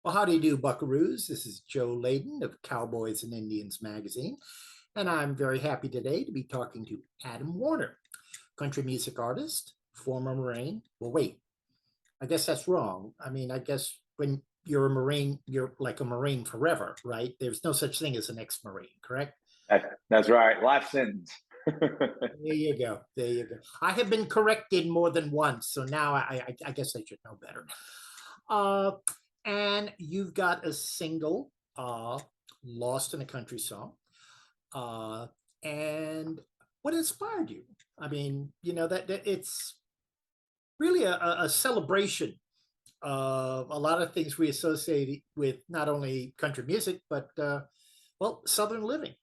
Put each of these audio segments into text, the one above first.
Well, how do you do, buckaroos? This is Joe Layden of Cowboys and Indians magazine, and I'm very happy today to be talking to Adam Warner, country music artist, former Marine. Well, wait, I guess that's wrong. I mean, I guess when you're a Marine, you're like a Marine forever, right? There's no such thing as an ex-Marine, correct? That's right. Life sentence. There you go. There you go. I have been corrected more than once, so now I guess I should know better. Uh, and you've got a single, "Lost in a Country Song." Uh, and what inspired you? I mean, that it's really a celebration of a lot of things we associate with not only country music, but well, Southern living.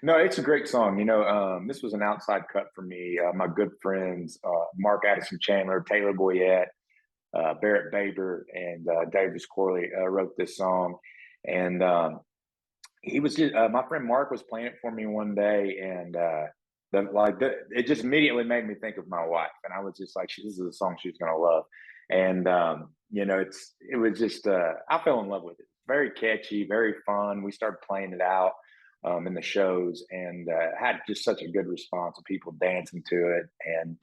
No, it's a great song. This was an outside cut for me. My good friends, Mark Addison Chandler, Taylor Boyette, Barrett Baber, and Davis Corley wrote this song. And he was just, my friend Mark was playing it for me one day, and it just immediately made me think of my wife. And I was just like, this is a song she's going to love. And, it was just, I fell in love with it. Very catchy, very fun. We started playing it out in the shows, and had just such a good response of people dancing to it. And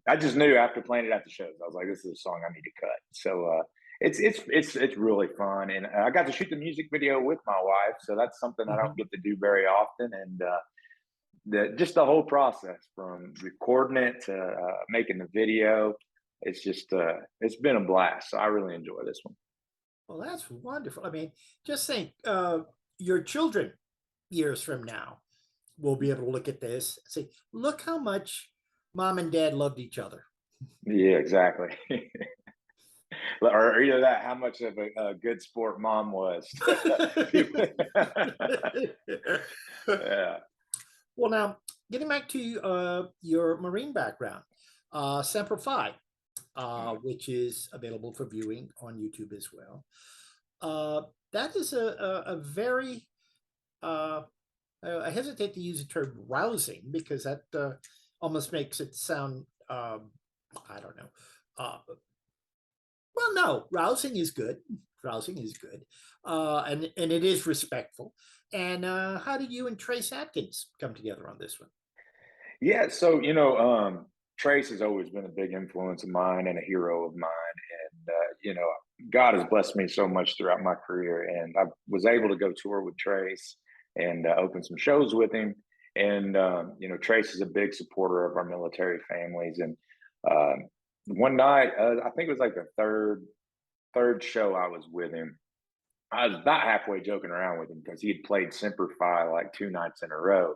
I just knew after playing it at the shows, I was like, "This is a song I need to cut." So it's really fun, and I got to shoot the music video with my wife, so that's something I don't Mhm. get to do very often. And the whole process from recording it to making the video, it's been a blast. So I really enjoy this one. Well, that's wonderful. I mean, just think, your children years from now will be able to look at this and say, look how much mom and dad loved each other. Yeah, exactly. Or either that, how much of a good sport mom was. People- yeah. Well, now, getting back to your Marine background, Semper Fi, which is available for viewing on YouTube as well. That is a very, uh, I hesitate to use the term rousing because that almost makes it sound, I don't know. Uh, well, no, rousing is good. Rousing is good, and it is respectful. And how did you and Trace Atkins come together on this one? Yeah, so Trace has always been a big influence of mine and a hero of mine. And God has blessed me so much throughout my career, and I was able to go tour with Trace and open some shows with him. And Trace is a big supporter of our military families. And one night, I think it was like the third show I was with him. I was about halfway joking around with him because he had played Semper Fi like 2 nights in a row.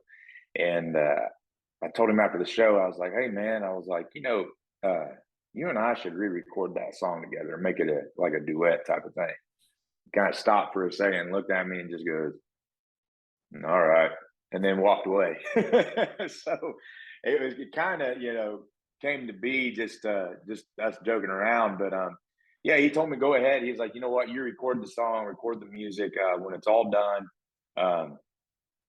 And I told him after the show, I was like, "Hey, man," I was like, you and I should re-record that song together and make it a duet type of thing." He kind of stopped for a second, and looked at me, and just goes, "All right," and then walked away. So it kind of came to be just us joking around. But yeah, he told me go ahead. He was like, "You know what? You record the song, record the music. When it's all done, um,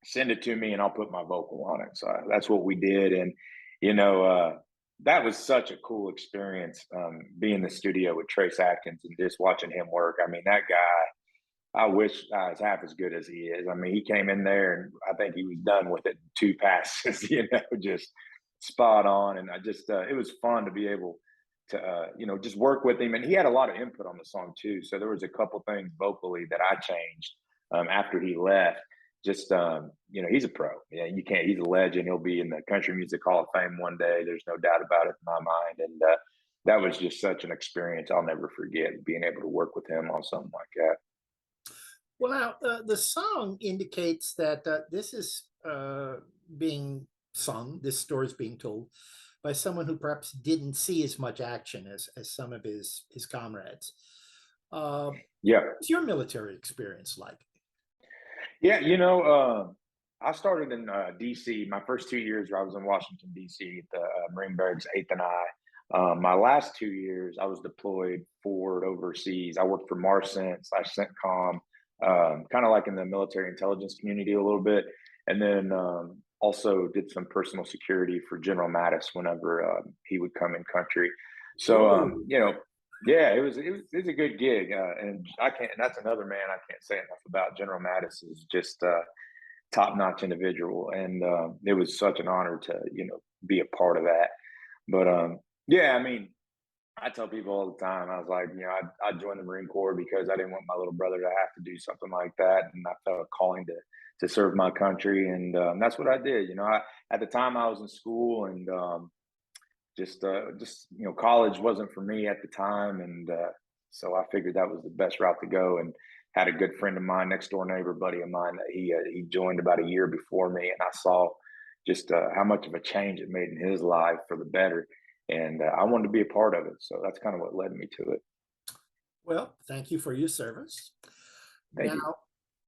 send it to me and I'll put my vocal on it." So that's what we did. And, you know, uh, that was such a cool experience, being in the studio with Trace Atkins and just watching him work. I mean, that guy, I wish I was half as good as he is. I mean, he came in there and I think he was done with it in 2 passes, just spot on. And it was fun to be able to, just work with him. And he had a lot of input on the song too. So there was a couple things vocally that I changed after he left. He's a pro. Yeah, you can't. He's a legend. He'll be in the Country Music Hall of Fame one day. There's no doubt about it in my mind. And that was just such an experience I'll never forget. Being able to work with him on something like that. Well, now the song indicates that this is being sung. This story is being told by someone who perhaps didn't see as much action as some of his comrades. Yeah, What's your military experience like? yeah. I started in D.C. My first 2 years, I was in Washington D.C. at the Marine Barracks Eighth and I. My last 2 years, I was deployed forward overseas. I worked for Marcent slash CENTCOM, kind of like in the military intelligence community a little bit, and then also did some personal security for General Mattis whenever he would come in country. So Whoa. Yeah, it was a good gig, and I can't. That's another man I can't say enough about. General Mattis is just top notch individual, and it was such an honor to be a part of that. But yeah, I mean, I tell people all the time, I was like, I joined the Marine Corps because I didn't want my little brother to have to do something like that, and I felt a calling to serve my country, and that's what I did. At the time I was in school, and just college wasn't for me at the time, and so I figured that was the best route to go. And had a good friend of mine, next door neighbor buddy of mine, that he joined about a year before me, and I saw just how much of a change it made in his life for the better, and I wanted to be a part of it. So that's kind of what led me to it. Well, thank you for your service. Thank Now, you.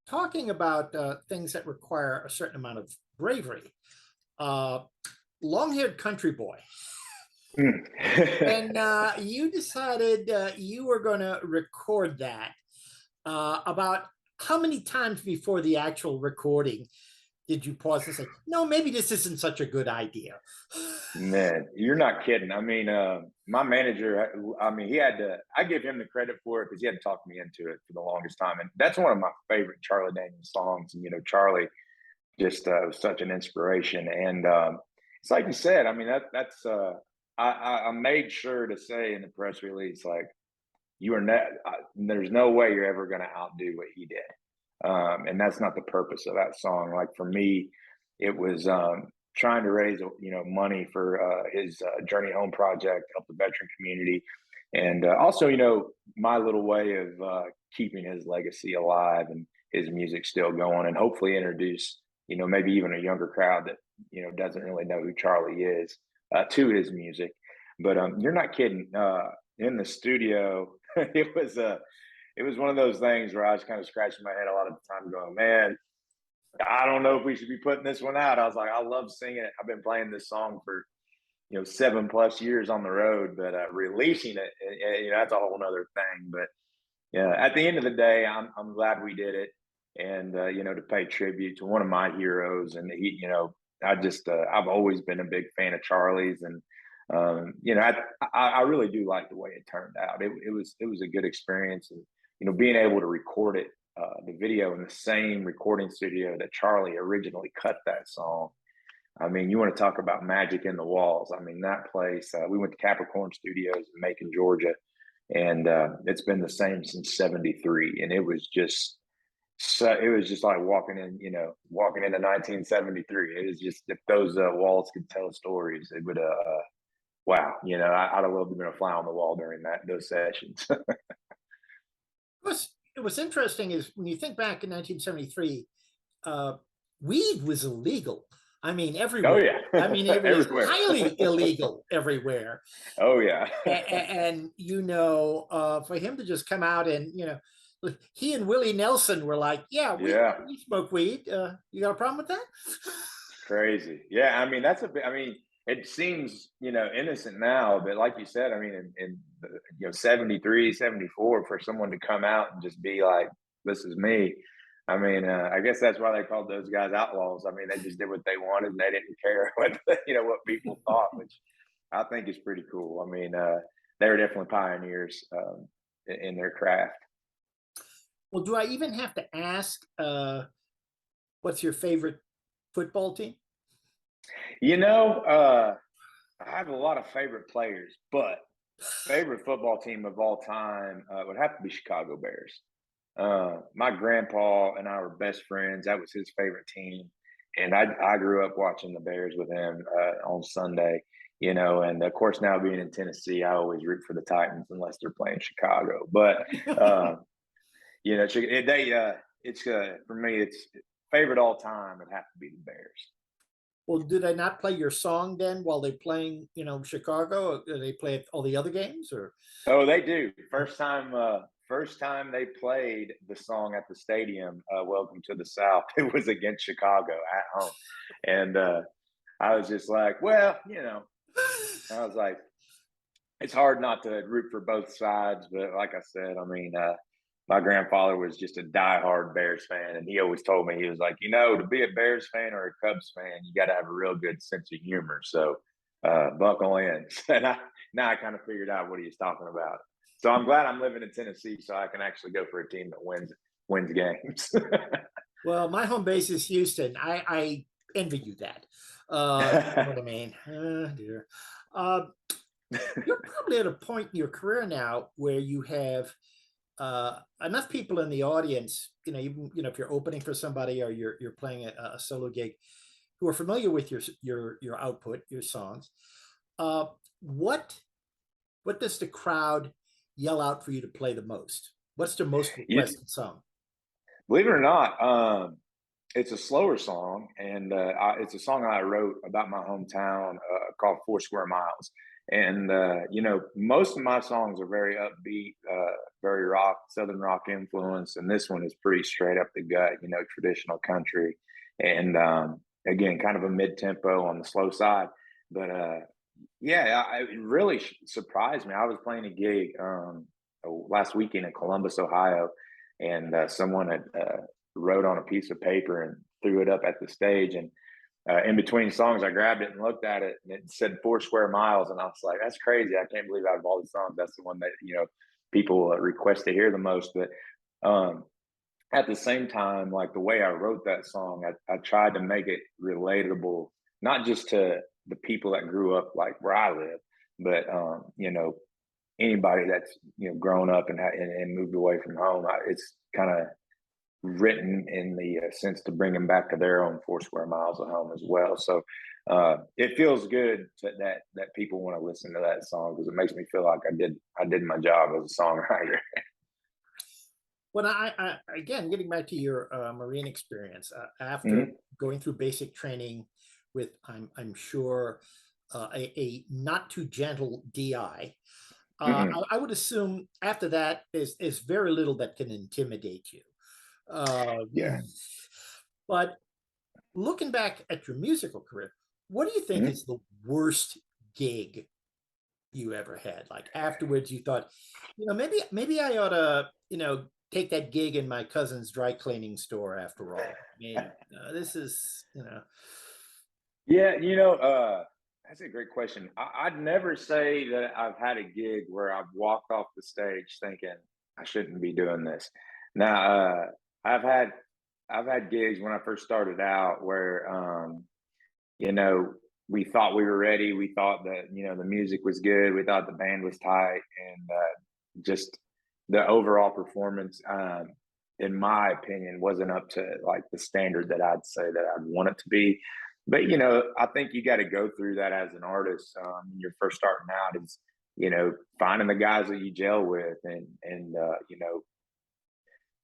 talking about things that require a certain amount of bravery, uh, long-haired country boy. Mm. And you decided you were going to record that. About how many times before the actual recording did you pause and say, no, maybe this isn't such a good idea? Man, you're not kidding. I mean, my manager, I mean, he had to, I give him the credit for it because he had to talk me into it for the longest time. And that's one of my favorite Charlie Daniels songs. And, Charlie just was such an inspiration. And it's like you said, I mean, I made sure to say in the press release, like, you are not, there's no way you're ever going to outdo what he did. And that's not the purpose of that song. Like for me, it was trying to raise money for his Journey Home project, help the veteran community, and also my little way of keeping his legacy alive and his music still going, and hopefully introduce maybe even a younger crowd that doesn't really know who Charlie is to his music. But you're not kidding. In the studio, it was one of those things where I was kind of scratching my head a lot of the time, going, "Man, I don't know if we should be putting this one out." I was like, "I love singing it. I've been playing this song for 7+ years on the road, but releasing it, that's a whole nother thing." But yeah, at the end of the day, I'm glad we did it, and to pay tribute to one of my heroes, and I've always been a big fan of Charlie's, and I really do like the way it turned out. It was a good experience, and being able to record it, the video in the same recording studio that Charlie originally cut that song. I mean, you want to talk about magic in the walls. I mean, that place. We went to Capricorn Studios in Macon, Georgia, and it's been the same since '73, and it was just like walking into 1973. It was just, if those walls could tell stories, it would wow, I'd have loved to have been a fly on the wall during those sessions. It was interesting is when you think back in 1973, uh, weed was illegal. I mean, Oh everywhere. yeah, I mean, it was everywhere. highly illegal everywhere. Oh yeah, And for him to just come out and he and Willie Nelson were like, yeah, we yeah. we smoke weed. You got a problem with that? It's crazy. Yeah, I mean that's a bit. I mean, it seems innocent now, but like you said, I mean, in 73, 74, for someone to come out and just be like, "This is me." I mean, I guess that's why they called those guys outlaws. I mean, they just did what they wanted, and they didn't care what people thought, which I think is pretty cool. I mean, they were definitely pioneers in their craft. Well, do I even have to ask what's your favorite football team? I have a lot of favorite players, but favorite football team of all time would have to be Chicago Bears. My grandpa and I were best friends. That was his favorite team, and I grew up watching the Bears with him on Sunday. And of course now being in Tennessee, I always root for the Titans unless they're playing Chicago. But it's for me, it's favorite all time. It'd have to be the Bears. Well, do they not play your song then while they're playing, Chicago? Or do they play at all the other games or? Oh, they do. First time they played the song at the stadium, "Welcome to the South," it was against Chicago at home, and I was just like, well, I was like, it's hard not to root for both sides, but like I said, I mean, my grandfather was just a diehard Bears fan, and he always told me, he was like, to be a Bears fan or a Cubs fan, you got to have a real good sense of humor. So buckle in. And now I kind of figured out what he was talking about. So I'm glad I'm living in Tennessee, so I can actually go for a team that wins games. Well, my home base is Houston. I envy you that. You know what I mean? Dear. Uh, you're probably at a point in your career now where you have enough people in the audience, even if you're opening for somebody or you're playing a solo gig, who are familiar with your output, your songs. Uh, what what does the crowd yell out for you to play the most? What's the most You, requested song? believe it or not, it's a slower song, and it's a song I wrote about my hometown called Four Square Miles. And most of my songs are very upbeat, very rock, southern rock influence, and this one is pretty straight up the gut, traditional country, and again, kind of a mid tempo on the slow side. But yeah, it really surprised me. I was playing a gig last weekend in Columbus, Ohio, and someone had wrote on a piece of paper and threw it up at the stage. And in between songs, I grabbed it and looked at it, and it said 4 square miles. And I was like, that's crazy. I can't believe out of all the songs, that's the one that, people request to hear the most. But at the same time, like the way I wrote that song, I tried to make it relatable, not just to the people that grew up like where I live, but, anybody that's, grown up and moved away from home. It's kind of written in the sense to bring them back to their own 4 square miles of home as well. So it feels good that people want to listen to that song, because it makes me feel like I did my job as a songwriter. Well, I again, getting back to your Marine experience, after Hmm. going through basic training with, I'm sure, a not too gentle DI, Hmm. I would assume after that, there's very little that can intimidate you. Uh, Yeah. but looking back at your musical career, what do you think Hmm. is the worst gig you ever had? Like afterwards, you thought, maybe I ought to, take that gig in my cousin's dry cleaning store after all. I mean, this is, Yeah, that's a great question. I'd never say that I've had a gig where I've walked off the stage thinking I shouldn't be doing this. Now, I've had I've had gigs when I first started out where you know, we thought we were ready. We thought that, the music was good. We thought the band was tight, and just the overall performance, in my opinion, wasn't up to like the standard that I'd say that I'd want it to be. But I think you got to go through that as an artist. When you're first starting out, is finding the guys that you gel with, and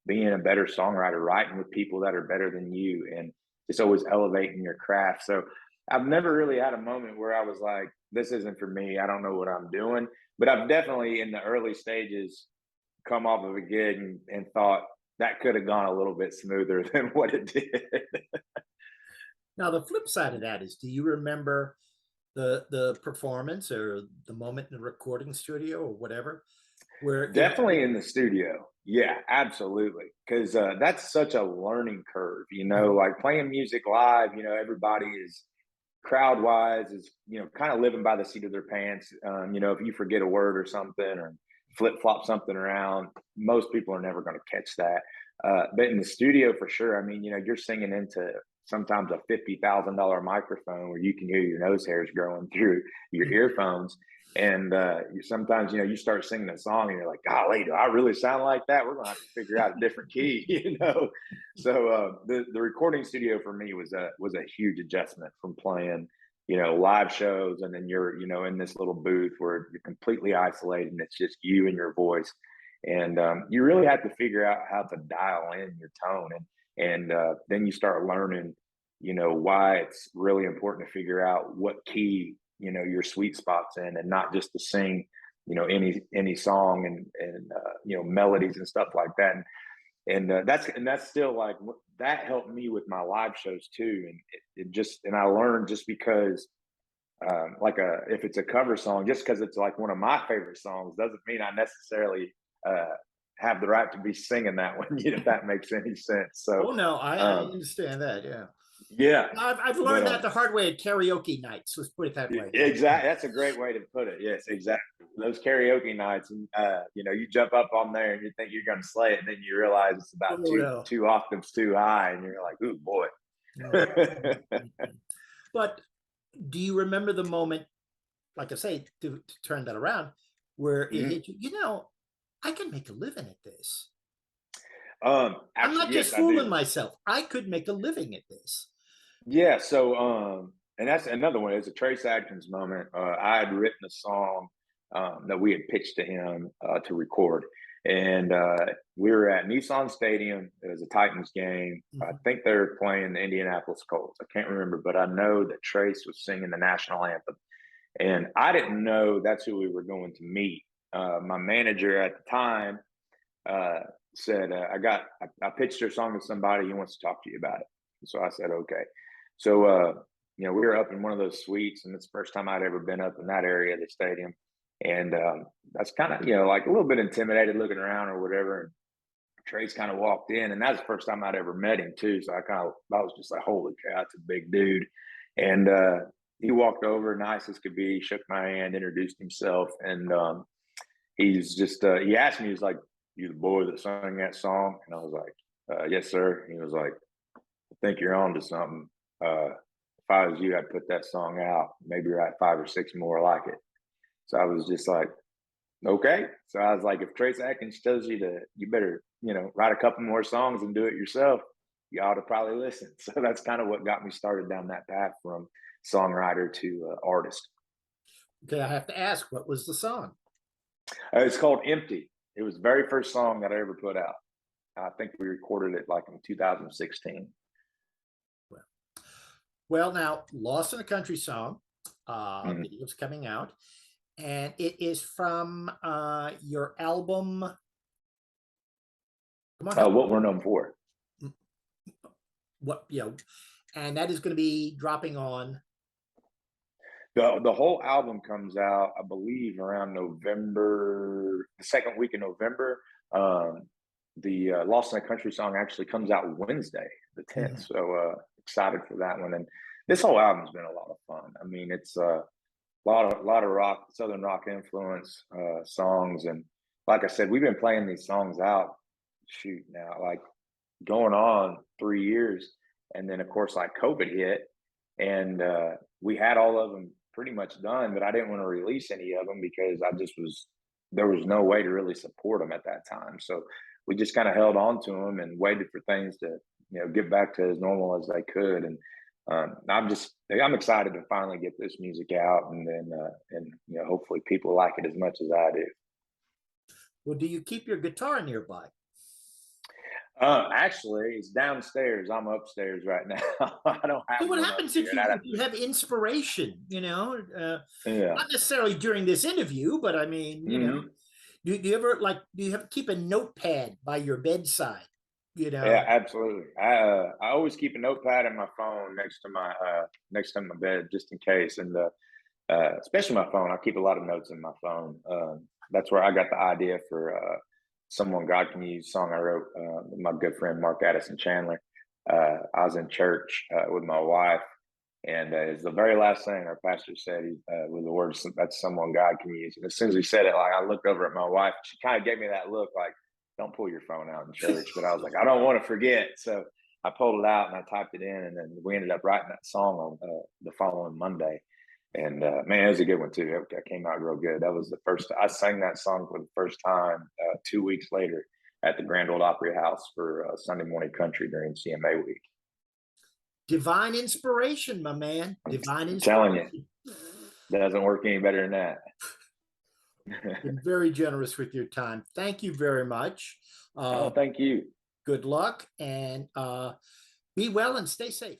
being a better songwriter, writing with people that are better than you, and just always elevating your craft. So I've never really had a moment where I was like, this isn't for me. I don't know what I'm doing. But I've definitely in the early stages come off of a gig and thought that could have gone a little bit smoother than what it did. now the flip side of that is, do you remember the performance or the moment in the recording studio or whatever where Definitely in the studio. Yeah, absolutely. Because that's such a learning curve, like playing music live, everybody is crowd wise is kind of living by the seat of their pants. If you forget a word or something or flip flop something around, most people are never going to catch that. But in the studio, for sure, I mean, you're singing into sometimes a $50,000 microphone where you can hear your nose hairs growing through your earphones. And sometimes, you start singing a song and you're like, golly, do I really sound like that? We're gonna have to figure out a different key, So the recording studio for me was a huge adjustment from playing, live shows, and then you're, in this little booth where you're completely isolated and it's just you and your voice. And you really have to figure out how to dial in your tone, and then you start learning, why it's really important to figure out what key your sweet spots in, and not just to sing any song, and melodies and stuff like that. And that's still like that helped me with my live shows too. And it just, and I learned, just because like if it's a cover song, just because it's like one of my favorite songs doesn't mean I necessarily uh have the right to be singing that one, if that makes any sense. So oh no, I um understand that, yeah. yeah. I've But learned that the hard way at karaoke nights, let's put it that way. exactly, that's a great way to put it. Yes, exactly. those karaoke nights, and you know, you jump up on there and you think you're going to slay it, and then you realize it's about Oh no. two octaves too high, and you're like, "Ooh, boy." No. But do you remember the moment, like I say, to turn that around, where it Mhm. hit you? You know, I can make a living at this. I'm Actually, not yes, just I do. fooling myself. I could make a living at this. Yeah, so and that's another one. It's a Trace Adkins moment. I had written a song that we had pitched to him to record, and we were at Nissan Stadium. It was a Titans game. I Mhm. think they were playing the Indianapolis Colts. I can't remember, but I know that Trace was singing the national anthem, and I didn't know that's who we were going to meet. My manager at the time uh, said, I pitched your song to somebody. He wants to talk to you about it. So I said, okay. So, you know, we were up in one of those suites, and it's the first time I'd ever been up in that area of the stadium. And that's kind of, you know, like a little bit intimidated looking around or whatever. And Trace kind of walked in, and that's the first time I'd ever met him, too. So I was just like, holy cow, that's a big dude. And he walked over, nice as could be, shook my hand, introduced himself. And he's just he asked me, he's like, "You the boy that sang that song?" And I was like, "Yes, sir." And he was like, "I think you're on to something. If I was you, I'd put that song out, maybe write five or six more like it." So I was just like, "Okay." So I was like, "If Trace Atkins tells you to, you better, you know, write a couple more songs and do it yourself, you ought to probably listen." So that's kind of what got me started down that path from songwriter to artist. Okay, I have to ask, what was the song? It's called "Empty." It was the very first song that I ever put out. I think we recorded it like in 2016. Well, well, now Lost in a Country Song Mhm. video's coming out, and it is from your album. Come on, help me. What we're known for. What, you know, and that is going to be dropping on. The whole album comes out, I believe, around November, the second week in November. Um, the Lost in the Country song actually comes out Wednesday, the 10th. Mhm. So excited for that one. And this whole album's been a lot of fun. I mean, it's a lot of rock, southern rock influence songs, and like I said, we've been playing these songs out. Shoot, now like going on 3 years, and then of course like COVID hit, and we had all of them pretty much done, but I didn't want to release any of them because I just was there was no way to really support them at that time. So we just kind of held on to them and waited for things to get back to as normal as they could. And I'm excited to finally get this music out, and then hopefully people like it as much as I do. Well, do you keep your guitar nearby? Actually, it's downstairs. I'm upstairs right now. I don't So have what one up happens here. if And I'd you have have inspiration? yeah. Not necessarily during this interview, but I mean, Mhm. do you ever like do you have keep a notepad by your bedside? You Yeah, know, absolutely. I always keep a notepad and my phone next to my bed just in case. And especially my phone, I keep a lot of notes in my phone. That's where I got the idea for "Someone God Can Use" song I wrote with my good friend Mark Addison Chandler. I was in church with my wife, and it's the very last thing our pastor said with the words, "That's someone God can use." And as soon as he said it, like I looked over at my wife, she kind of gave me that look like, "Don't pull your phone out in church." But I was like, I don't want to forget. So I pulled it out and I typed it in, and then we ended up writing that song on the following Monday. And man, it was a good one too. It came out real good. That was the first I sang that song for the first time 2 weeks later at the Grand Ole Opry House for Sunday morning country during CMA week. divine inspiration, my man. I'm Divine telling you, inspiration. doesn't work any better than that. Been very generous with your time. Thank you very much. Oh, Uh, thank you. good luck and be well and stay safe.